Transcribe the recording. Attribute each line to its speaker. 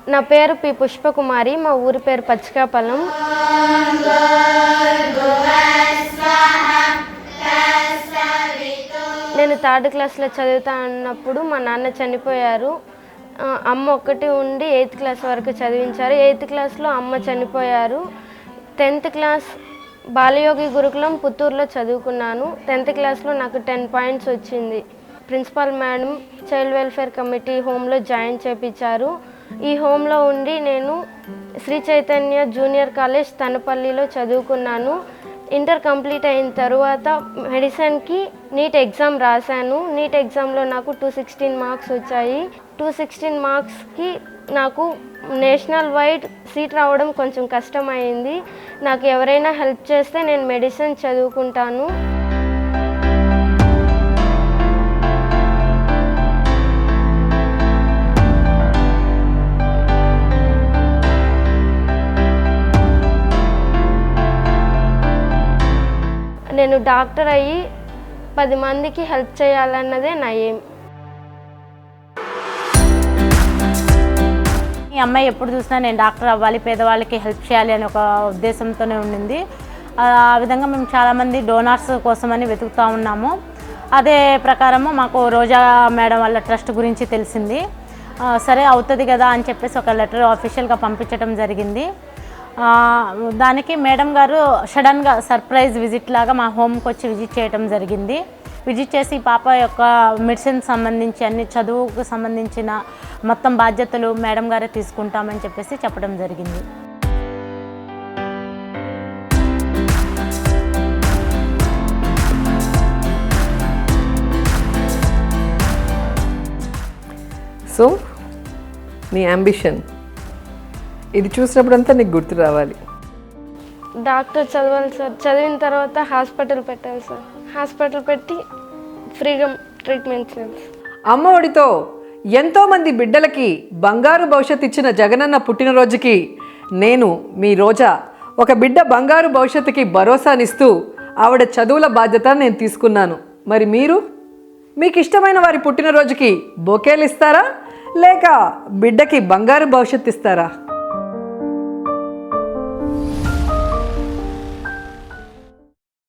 Speaker 1: నా పేరు పి పుష్పకుమారి, మా ఊరి పేరు పచ్చికాపల్లం. నేను 3rd క్లాస్లో చదువుతా అన్నప్పుడు మా నాన్న చనిపోయారు. అమ్మ ఒక్కటి ఉండి 8th క్లాస్ వరకు చదివించారు. 8th క్లాస్లో అమ్మ చనిపోయారు. 10th క్లాస్ బాలయోగి గురుకులం పుత్తూరులో చదువుకున్నాను. 10th క్లాస్లో నాకు 10 పాయింట్స్ వచ్చింది. Principal madam child welfare committee హోమ్లో జాయిన్ చేయించారు. ఈ హోమ్లో ఉండి నేను శ్రీ చైతన్య జూనియర్ కాలేజ్ తనపల్లిలో చదువుకున్నాను. ఇంటర్ కంప్లీట్ అయిన తర్వాత మెడిసిన్కి నీట్ ఎగ్జామ్ రాశాను. నీట్ ఎగ్జామ్లో నాకు 216 మార్క్స్ వచ్చాయి. 216 మార్క్స్కి నాకు నేషనల్ వైడ్ సీట్ రావడం కొంచెం కష్టమైంది. నాకు ఎవరైనా హెల్ప్ చేస్తే నేను మెడిసిన్ చదువుకుంటాను. నేను డాక్టర్ అయ్యి 10 మందికి హెల్ప్ చేయాలన్నదే నా ఎయిమ్.
Speaker 2: ఈ అమ్మాయి ఎప్పుడు చూసినా నేను డాక్టర్ అవ్వాలి, పేదవాళ్ళకి హెల్ప్ చేయాలి అని ఒక ఉద్దేశంతోనే ఉండింది. ఆ విధంగా మేము చాలామంది డోనార్స్ కోసమని వెతుకుతూ ఉన్నాము. అదే ప్రకారము మాకు రోజా మేడం వాళ్ళ ట్రస్ట్ గురించి తెలిసింది. సరే అవుతుంది కదా అని చెప్పేసి ఒక లెటర్ ఆఫీషియల్గా పంపించడం జరిగింది. దానికి మేడం గారు సడన్గా సర్ప్రైజ్ విజిట్ లాగా మా హోమ్కి వచ్చి విజిట్ చేయడం జరిగింది. విజిట్ చేసి పాప యొక్క మెడిసిన్ సంబంధించి అన్ని చదువుకు సంబంధించిన మొత్తం బాధ్యతలు మేడం గారే తీసుకుంటామని చెప్పేసి చెప్పడం జరిగింది.
Speaker 3: సో నీ అంబిషన్ ఇది చూసినప్పుడంతా నీకు గుర్తు రావాలి.
Speaker 1: డాక్టర్ చదవాలి సార్. చదివిన తర్వాత హాస్పిటల్ పెట్టాలి సార్. హాస్పిటల్ పెట్టి ఫ్రీగా ట్రీట్మెంట్ చేయాలి.
Speaker 3: అమ్మ ఒడితో ఎంతోమంది బిడ్డలకి బంగారు భవిష్యత్తు ఇచ్చిన జగనన్న పుట్టినరోజుకి నేను మీ రోజా ఒక బిడ్డ బంగారు భవిష్యత్తుకి భరోసానిస్తూ ఆవిడ చదువుల బాధ్యత నేను తీసుకున్నాను. మరి మీరు మీకు ఇష్టమైన వారి పుట్టినరోజుకి బొకేలు ఇస్తారా లేక బిడ్డకి బంగారు భవిష్యత్తు ఇస్తారా?